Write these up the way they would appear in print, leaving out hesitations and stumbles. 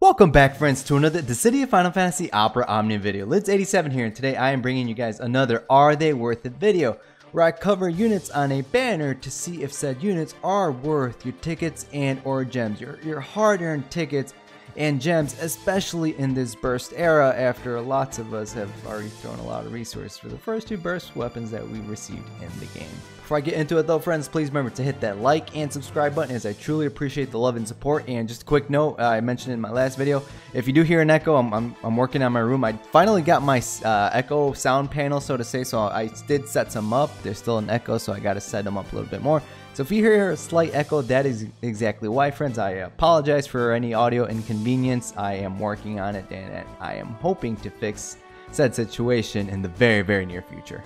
Welcome back, friends, to another The City of Final Fantasy Opera Omnium video. Lids87 here, and today I am bringing you guys another Are They Worth It video, where I cover units on a banner to see if said units are worth your tickets and or gems, your hard-earned tickets and gems, especially in this burst era after lots of us have already thrown a lot of resources for the first two burst weapons that we received in the game. Before I get into it though, friends, please remember to hit that like and subscribe button, as I truly appreciate the love and support. And just a quick note, I mentioned in my last video, if you do hear an echo, I'm working on my room. I finally got my echo sound panel, so to say, so I did set some up. There's still an echo, so I got to set them up a little bit more. So if you hear a slight echo, that is exactly why, friends. I apologize for any audio inconvenience. I am working on it, and I am hoping to fix said situation in the very, very near future.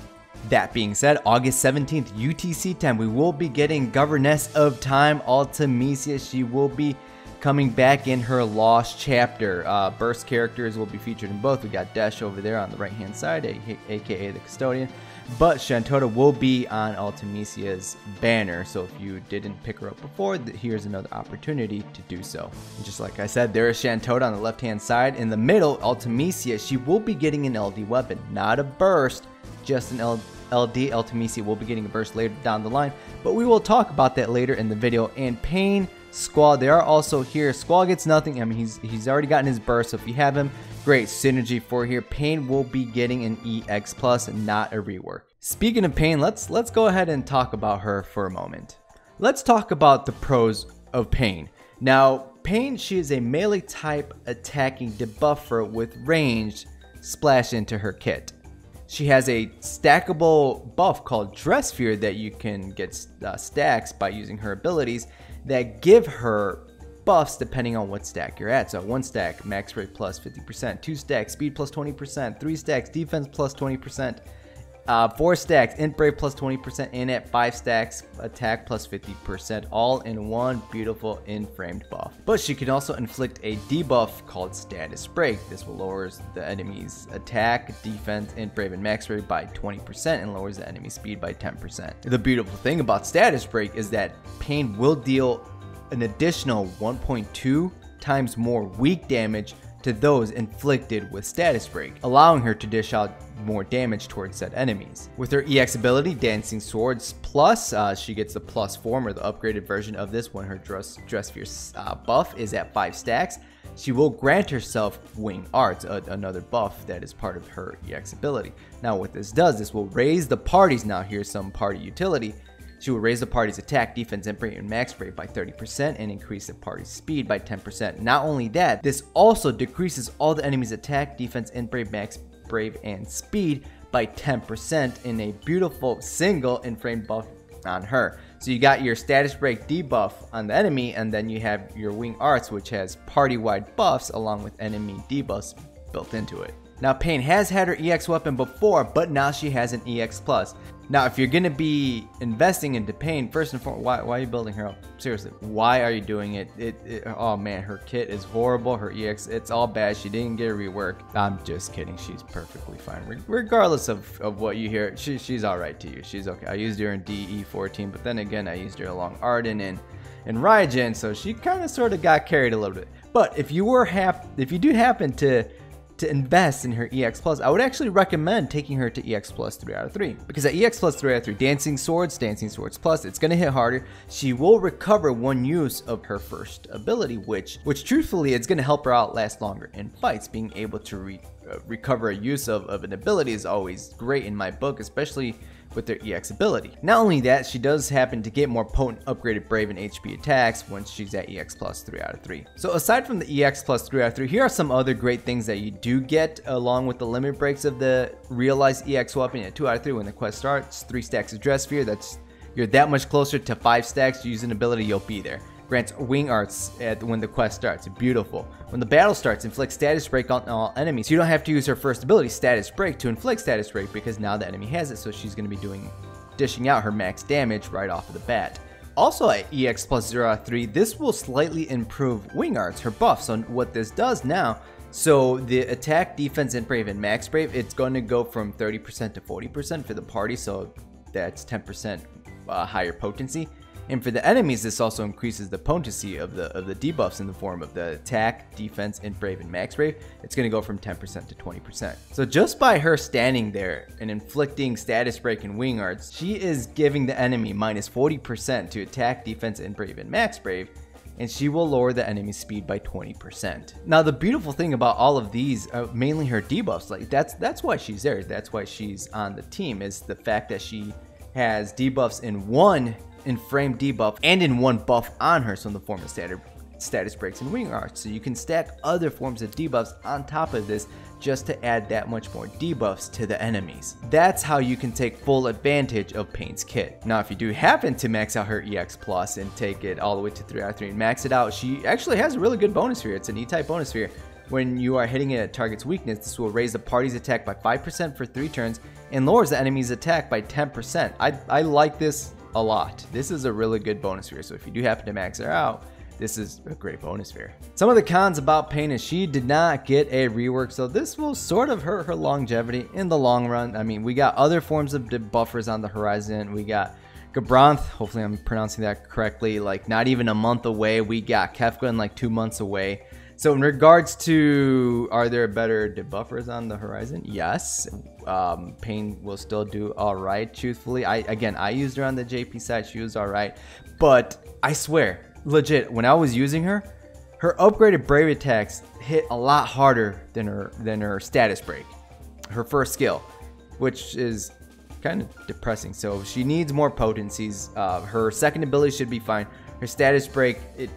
That being said, August 17th, UTC time, we will be getting Governess of Time, Ultimecia. She will be coming back in her Lost Chapter. Burst characters will be featured in both. We got Desh over there on the right-hand side, aka the Custodian. But Shantota will be on Ultimecia's banner, so if you didn't pick her up before, here's another opportunity to do so. And just like I said, there is Shantota on the left-hand side. In the middle, Ultimecia, she will be getting an LD weapon, not a burst, just an LD. Ultimecia will be getting a burst later down the line, but we will talk about that later in the video. And Paine, Squall, they are also here. Squall gets nothing. I mean, he's already gotten his burst, so if you have him, great synergy for here. Paine will be getting an EX plus, not a rework. Speaking of Paine, let's go ahead and talk about her for a moment. Let's talk about the pros of Paine. Now, Paine, she is a melee type attacking debuffer with ranged splash into her kit. She has a stackable buff called Dress Fear that you can get stacks by using her abilities that give her buffs depending on what stack you're at. So 1 stack max rate plus 50%, 2 stacks speed plus 20%, 3 stacks defense plus 20%, 4 stacks int brave plus 20%, and at 5 stacks attack plus 50%, all in one beautiful in-framed buff. But she can also inflict a debuff called Status Break. This will lower the enemy's attack, defense, int brave, and max rate by 20% and lowers the enemy speed by 10%. The beautiful thing about Status Break is that Paine will deal an additional 1.2 times more weak damage to those inflicted with Status Break, allowing her to dish out more damage towards said enemies. With her EX ability, Dancing Swords Plus, she gets the plus form or the upgraded version of this when her Dress Fear buff is at 5 stacks. She will grant herself Wing Arts, another buff that is part of her EX ability. Now what this does, this will raise the party's, now here's some party utility, she will raise the party's attack, defense, int brave, and max brave by 30% and increase the party's speed by 10%. Not only that, this also decreases all the enemy's attack, defense, int brave, max brave, and speed by 10% in a beautiful single in-frame buff on her. So you got your Status Break debuff on the enemy, and then you have your Wing Arts, which has party-wide buffs along with enemy debuffs built into it. Now, Paine has had her EX weapon before, but now she has an EX plus. Now, if you're going to be investing into Paine, first and foremost, why are you building her up? Seriously, why are you doing it? Oh man, her kit is horrible. Her EX, it's all bad. She didn't get a rework. I'm just kidding. She's perfectly fine. Regardless of what you hear, she's all right to you. She's okay. I used her in DE14, but then again, I used her along Arden and Raijin, so she kind of sort of got carried a little bit. But if you do happen to invest in her EX plus, I would actually recommend taking her to EX plus 3 out of 3, because at EX plus 3 out of 3, Dancing Swords plus, it's going to hit harder. She will recover 1 use of her first ability, which truthfully is going to help her out last longer in fights. Being able to recover a use of an ability is always great in my book, especially with their EX ability. Not only that, she does happen to get more potent upgraded brave and HP attacks once she's at EX plus 3 out of 3. So aside from the EX plus 3 out of 3, here are some other great things that you do get along with the limit breaks of the realized EX weapon at 2 out of 3 when the quest starts. 3 stacks of Dress Fear, you're that much closer to 5 stacks to use an ability, you'll be there. Grants Wing Arts when the quest starts. Beautiful. When the battle starts, inflict Status Break on all enemies. You don't have to use her first ability, Status Break, to inflict Status Break, because now the enemy has it, so she's going to be dishing out her max damage right off of the bat. Also at EX plus 0 out of 3, this will slightly improve Wing Arts, her buff. So what this does now, so the attack, defense, int brave, and max brave, it's going to go from 30% to 40% for the party, so that's 10% higher potency. And for the enemies, this also increases the potency of the debuffs in the form of the attack, defense, and brave and max brave. It's going to go from 10% to 20%. So just by her standing there and inflicting status break and wing arts, she is giving the enemy minus 40% to attack, defense, and brave and max brave. And she will lower the enemy's speed by 20%. Now the beautiful thing about all of these, mainly her debuffs, like that's why she's there. That's why she's on the team, is the fact that she has debuffs in one frame debuff and in one buff on her, so in the form of status breaks and wing arts. So you can stack other forms of debuffs on top of this just to add that much more debuffs to the enemies. That's how you can take full advantage of Paine's kit. Now if you do happen to max out her EX plus and take it all the way to 3 out of 3 and max it out, she actually has a really good bonus sphere. It's an E-type bonus sphere. When you are hitting it at target's weakness, this will raise the party's attack by 5% for 3 turns and lowers the enemy's attack by 10%. I like this a lot. This is a really good bonus sphere, so if you do happen to max her out, this is a great bonus sphere. Some of the cons about Paine is she did not get a rework, so this will sort of hurt her longevity in the long run. I mean, we got other forms of debuffers on the horizon. We got Gabranth, hopefully I'm pronouncing that correctly, like not even a month away. We got Kefka in like 2 months away. So in regards to, are there better debuffers on the horizon? Yes. Paine will still do all right, truthfully. I used her on the JP side. She was all right. But I swear, legit, when I was using her, her upgraded brave attacks hit a lot harder than her status break, her first skill, which is kind of depressing. So she needs more potencies. Her second ability should be fine. Her status break, it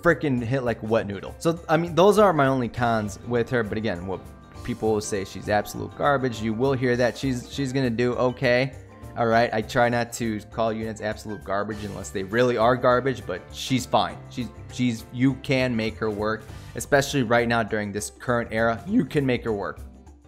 freaking hit like a wet noodle. So I mean, those are my only cons with her. But again, what people will say, she's absolute garbage. You will hear that she's gonna do okay. All right, I try not to call units absolute garbage unless they really are garbage, but she's fine. You can make her work, especially right now during this current era. You can make her work.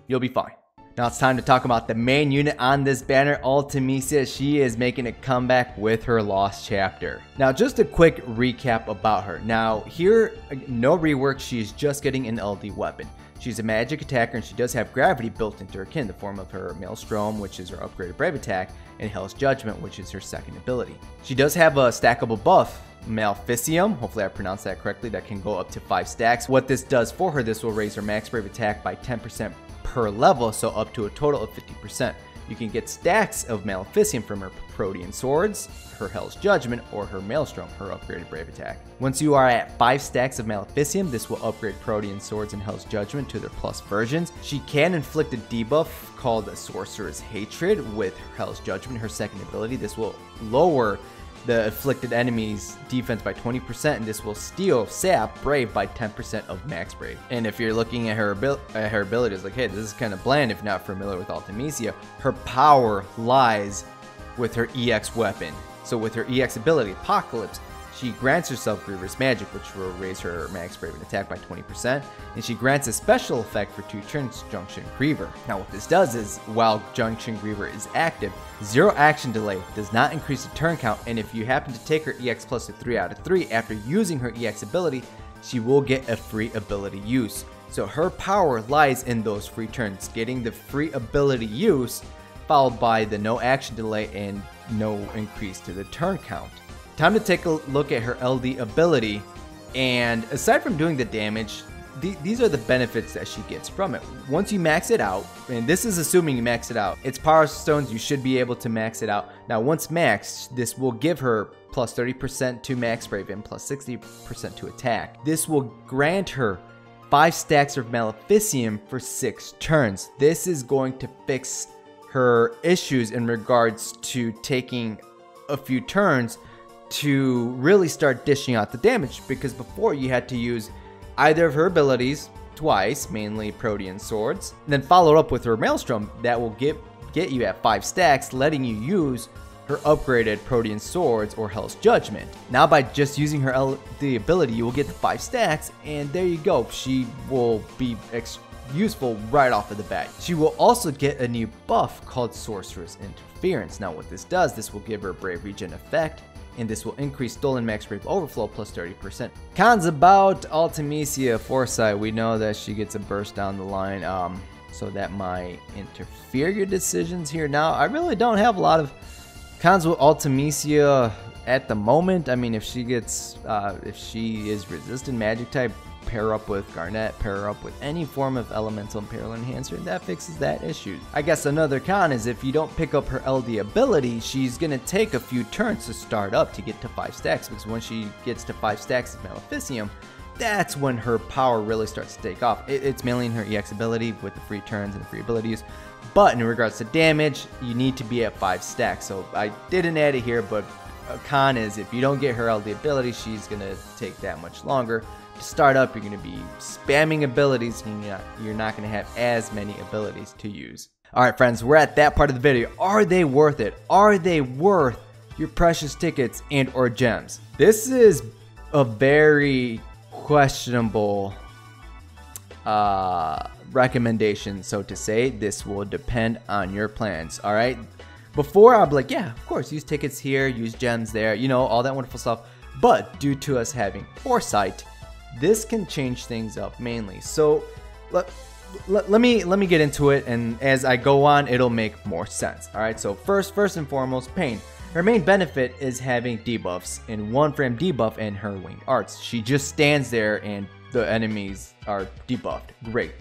You'll be fine. Now it's time to talk about the main unit on this banner, Ultimecia. She is making a comeback with her lost chapter. Now just a quick recap about her. Now here, no rework, she is just getting an LD weapon. She's a magic attacker and she does have gravity built into her kit in the form of her Maelstrom, which is her upgraded brave attack, and Hell's Judgment, which is her second ability. She does have a stackable buff, Maleficium, hopefully I pronounced that correctly, that can go up to 5 stacks. What this does for her, this will raise her max brave attack by 10% per level, so up to a total of 50%. You can get stacks of Maleficium from her Protean swords, her Hell's Judgment, or her Maelstrom, her upgraded brave attack. Once you are at 5 stacks of Maleficium, this will upgrade Protean swords and Hell's Judgment to their plus versions. She can inflict a debuff called Sorcerer's Hatred with Hell's Judgment, her second ability. This will lower the afflicted enemy's defense by 20%, and this will steal sap brave by 10% of max brave. And if you're looking at her abilities, like, hey, this is kind of bland if not familiar with Ultimecia, her power lies with her EX weapon. So with her EX ability, Apocalypse, she grants herself Griever's Magic, which will raise her max brave and attack by 20%, and she grants a special effect for 2 turns, Junction Griever. Now what this does is, while Junction Griever is active, 0 action delay, does not increase the turn count, and if you happen to take her EX plus to 3 out of 3 after using her EX ability, she will get a free ability use. So her power lies in those free turns, getting the free ability use, followed by the no action delay and no increase to the turn count. Time to take a look at her LD ability, and aside from doing the damage, these are the benefits that she gets from it. Once you max it out, and this is assuming you max it out, it's Power Stones, you should be able to max it out. Now once maxed, this will give her plus 30% to max brave and plus 60% to attack. This will grant her 5 stacks of Maleficium for 6 turns. This is going to fix her issues in regards to taking a few turns to really start dishing out the damage, because before you had to use either of her abilities twice, mainly Protean swords, and then followed up with her Maelstrom that will get you at 5 stacks, letting you use her upgraded Protean swords or Hell's Judgment. Now by just using her LD ability, you will get the 5 stacks, and there you go. She will be useful right off of the bat. She will also get a new buff called Sorcerer's Interference. Now what this does, this will give her Brave Regen effect, and this will increase stolen max brave overflow plus 30%. Cons about Ultimecia Foresight, we know that she gets a burst down the line, so that might interfere your decisions here. Now I really don't have a lot of cons with Ultimecia at the moment, I mean, if she is resistant magic type, pair up with Garnet, pair her up with any form of elemental imperial enhancer, that fixes that issue. I guess another con is if you don't pick up her LD ability, she's gonna take a few turns to start up to get to 5 stacks, because when she gets to 5 stacks of Maleficium, that's when her power really starts to take off. It's mainly in her EX ability with the free turns and the free abilities. But in regards to damage, you need to be at 5 stacks. So I didn't add it here, but a con is if you don't get her LD ability, she's going to take that much longer. To start up, you're going to be spamming abilities, and you're not going to have as many abilities to use. Alright friends, we're at that part of the video. Are they worth it? Are they worth your precious tickets and or gems? This is a very questionable recommendation, so to say. This will depend on your plans. All right, before I'll be like, yeah, of course, use tickets here, use gems there, you know, all that wonderful stuff. But due to us having foresight, this can change things up mainly. So let me get into it, and as I go on, it'll make more sense. All right, so first and foremost, Paine. Her main benefit is having debuffs in 1-frame debuff and her winged arts. She just stands there and the enemies are debuffed. Great.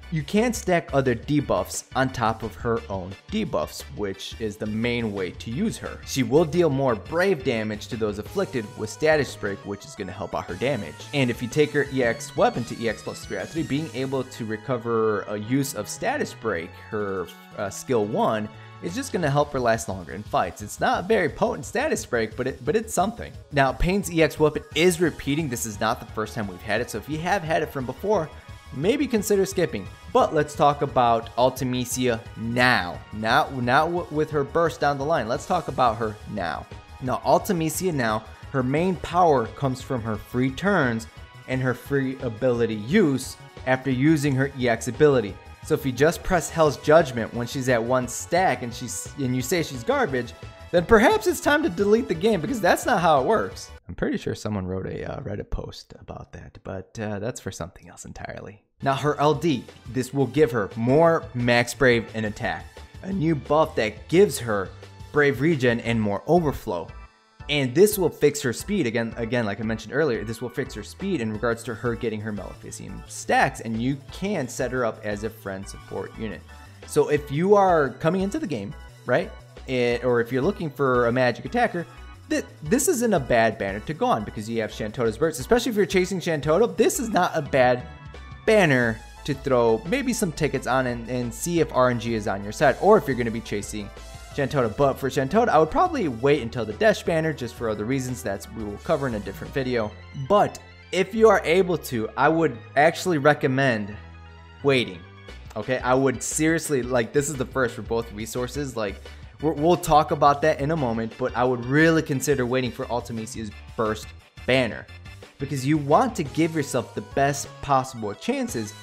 You can stack other debuffs on top of her own debuffs, which is the main way to use her. She will deal more brave damage to those afflicted with status break, which is going to help out her damage. And if you take her EX weapon to EX plus 3 being able to recover a use of status break, her skill 1, it's just going to help her last longer in fights. It's not a very potent status break, but it's something. Now, Paine's EX weapon is repeating. This is not the first time we've had it, so if you have had it from before, maybe consider skipping. But let's talk about Ultimecia now. Not with her burst down the line. Let's talk about her now. Now, Ultimecia now, her main power comes from her free turns and her free ability use after using her EX ability. So if you just press Hell's Judgment when she's at 1 stack and you say she's garbage, then perhaps it's time to delete the game, because that's not how it works. I'm pretty sure someone wrote a Reddit post about that, but that's for something else entirely. Now her LD, this will give her more max brave and attack, a new buff that gives her brave regen and more overflow. And this will fix her speed, again like I mentioned earlier, this will fix her speed in regards to her getting her Maleficium stacks, and you can set her up as a friend support unit. So if you are coming into the game, right, or if you're looking for a magic attacker, this isn't a bad banner to go on, because you have Shantota's burst. Especially if you're chasing Shantota, this is not a bad banner to throw maybe some tickets on and see if RNG is on your side, or if you're going to be chasing Shantota. But for Shantota, I would probably wait until the Dash banner, just for other reasons that we will cover in a different video. But if you are able to, I would actually recommend waiting. Okay, I would seriously, like, this is the first for both resources. Like, we'll talk about that in a moment, but I would really consider waiting for Ultimecia's burst banner, because you want to give yourself the best possible chances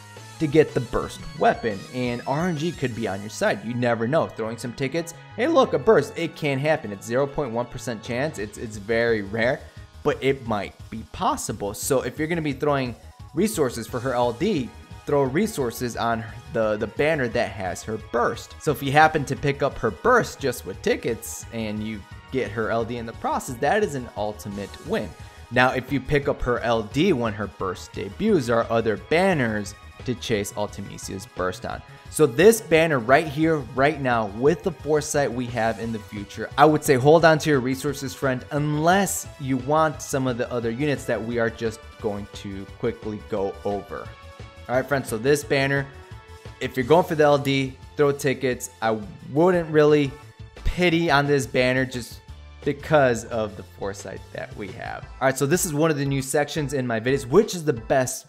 to get the burst weapon, and RNG could be on your side. You never know. Throwing some tickets, hey look, a burst, it can happen. It's 0.1% chance. It's very rare, but it might be possible. So if you're going to be throwing resources for her LD, throw resources on the banner that has her burst. So if you happen to pick up her burst just with tickets and you get her LD in the process, that is an ultimate win. Now if you pick up her LD when her burst debuts, there are other banners to chase Ultimecia's burst on. So this banner right here, right now, with the foresight we have in the future, I would say hold on to your resources, friend, unless you want some of the other units that we are just going to quickly go over. Alright friends, so this banner, if you're going for the LD, throw tickets. I wouldn't really pity on this banner just because of the foresight that we have. Alright, so this is one of the new sections in my videos, which is the best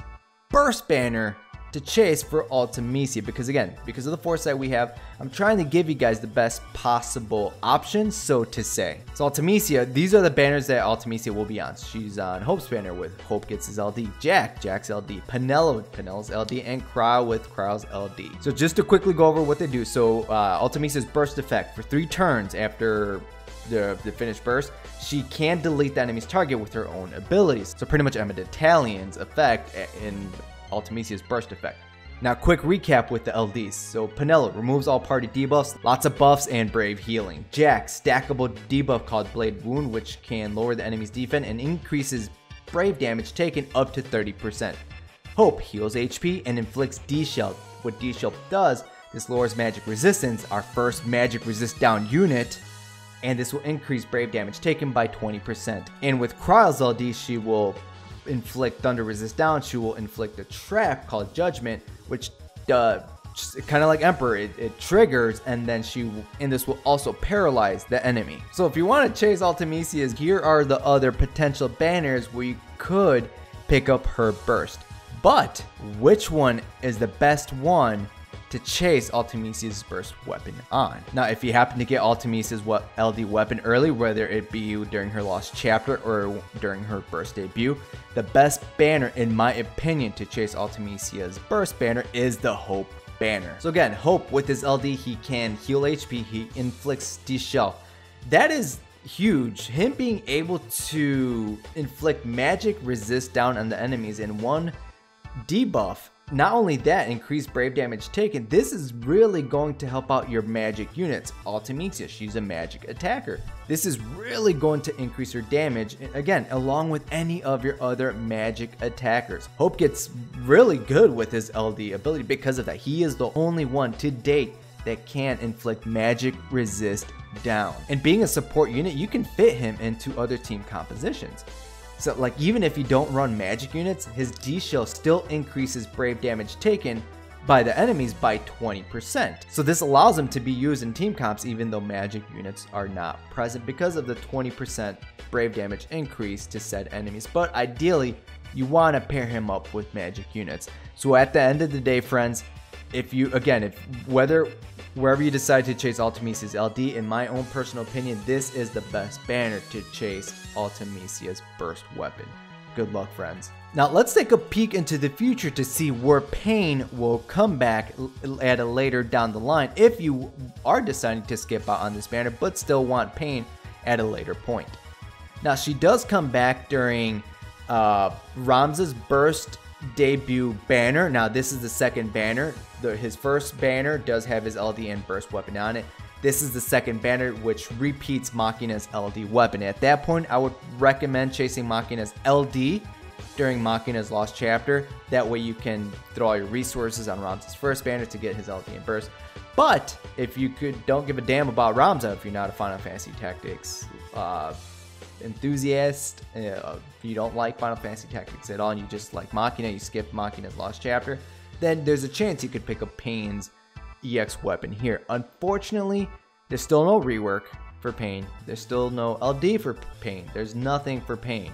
burst banner to chase for Ultimecia, because again, because of the foresight we have, I'm trying to give you guys the best possible options, so to say. So Ultimecia, these are the banners that Ultimecia will be on. She's on Hope's banner with Hope gets his LD, Jack's LD, Penelo with Penelo's LD, and Cryo with Cryo's LD. So just to quickly go over what they do. So Ultimecia's burst effect for 3 turns after the finished burst, she can delete the enemy's target with her own abilities. So pretty much Emma Detalien's effect in Ultimecia's burst effect. Now, quick recap with the LDs. So Penelo removes all party debuffs, lots of buffs, and Brave Healing. Jack, stackable debuff called Blade Wound, which can lower the enemy's defense and increases Brave damage taken up to 30%. Hope heals HP and inflicts D-Shell. What D-Shell does, this lowers magic resistance, our first magic resist down unit, and this will increase Brave damage taken by 20%. And with Kryle's LD, she will inflict Thunder Resist down. She will inflict a trap called Judgment, which kind of like Emperor, it triggers, and then this will also paralyze the enemy. So if you want to chase Ultimecia's, here are the other potential banners where you could pick up her burst. But which one is the best one to chase Ultimecia's burst weapon on? Now, if you happen to get Ultimecia's LD weapon early, whether it be during her lost chapter or during her burst debut, the best banner, in my opinion, to chase Ultimecia's burst banner is the Hope banner. So again, Hope with his LD, he can heal HP, he inflicts D-Shell. That is huge. Him being able to inflict magic resist down on the enemies in one debuff. Not only that, increased Brave damage taken. This is really going to help out your magic units. Ultimecia, she's a magic attacker. This is really going to increase her damage, again, along with any of your other magic attackers. Hope gets really good with his LD ability because of that. He is the only one to date that can inflict magic resist down. And being a support unit, you can fit him into other team compositions. So like, even if you don't run magic units, his D-Shell still increases Brave damage taken by the enemies by 20%. So this allows him to be used in team comps even though magic units are not present because of the 20% Brave damage increase to said enemies. But ideally, you want to pair him up with magic units. So at the end of the day, friends, wherever you decide to chase Ultimecia's LD, in my own personal opinion, this is the best banner to chase Ultimecia's burst weapon. Good luck, friends. Now let's take a peek into the future to see where Paine will come back at a later down the line if you are deciding to skip out on this banner but still want Paine at a later point. Now she does come back during Ramza's burst debut banner. Now this is the second banner. His first banner does have his LD and burst weapon on it. This is the second banner, which repeats Machina's LD weapon. At that point, I would recommend chasing Machina's LD during Machina's lost chapter. That way you can throw all your resources on Ramza's first banner to get his LD and burst. But if you don't give a damn about Ramza, if you're not a Final Fantasy Tactics enthusiast, if you don't like Final Fantasy Tactics at all and you just like Machina, you skip Machina's lost chapter, then there's a chance you could pick up Paine's EX weapon here. Unfortunately, there's still no rework for Paine. There's still no LD for Paine. There's nothing for Paine.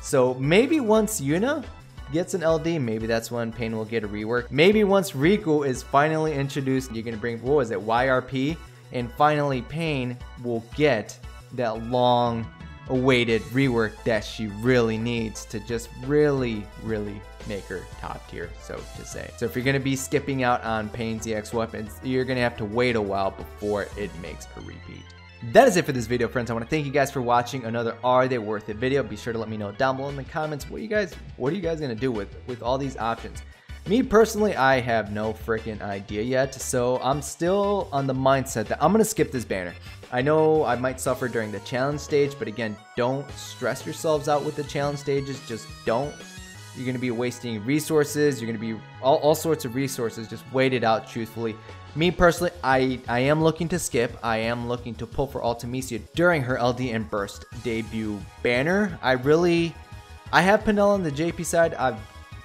So maybe once Yuna gets an LD, maybe that's when Paine will get a rework. Maybe once Riku is finally introduced, you're gonna bring, what was it, YRP, and finally Paine will get that long awaited rework that she really needs to just really make her top tier, so to say. So if you're going to be skipping out on Paine's EX weapons, you're going to have to wait a while before it makes a repeat. That is it for this video, friends. I want to thank you guys for watching another Are They Worth It video. Be sure to let me know down below in the comments what are you guys going to do with all these options. Me personally, I have no freaking idea yet, so I'm still on the mindset that I'm going to skip this banner. I know I might suffer during the challenge stage, but again, don't stress yourselves out with the challenge stages. Just don't. You're going to be wasting resources. You're going to be all sorts of resources. Just wait it out, truthfully. Me personally, I am looking to skip. I am looking to pull for Ultimecia during her LD and Burst debut banner. I have Penelo on the JP side.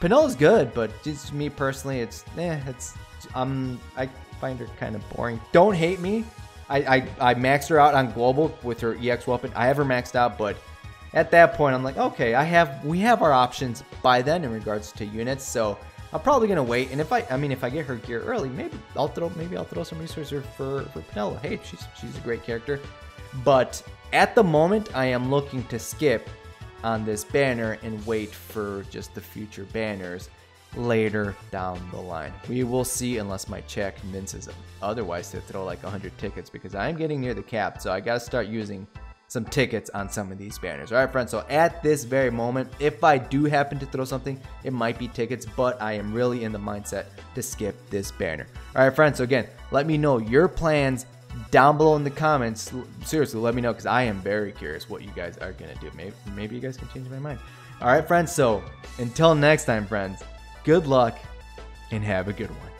Penelo's good, but just me personally, I find her kind of boring. Don't hate me. I maxed her out on global with her EX weapon. I have her maxed out, but at that point, I'm like, okay, we have our options by then in regards to units, so I'm probably gonna wait. And if I get her gear early, maybe I'll throw some resources for Penelo. Hey, she's a great character, but at the moment, I am looking to skip on this banner and wait for just the future banners later down the line. We will see, unless my chat convinces them otherwise to throw like 100 tickets, because I'm getting near the cap, so I gotta start using some tickets on some of these banners. All right, friends, so at this very moment, if I do happen to throw something, it might be tickets, but I am really in the mindset to skip this banner. All right, friends, so again, let me know your plans down below in the comments. Seriously, let me know, because I am very curious what you guys are gonna do. Maybe you guys can change my mind. All right, friends, so until next time, friends, good luck and have a good one.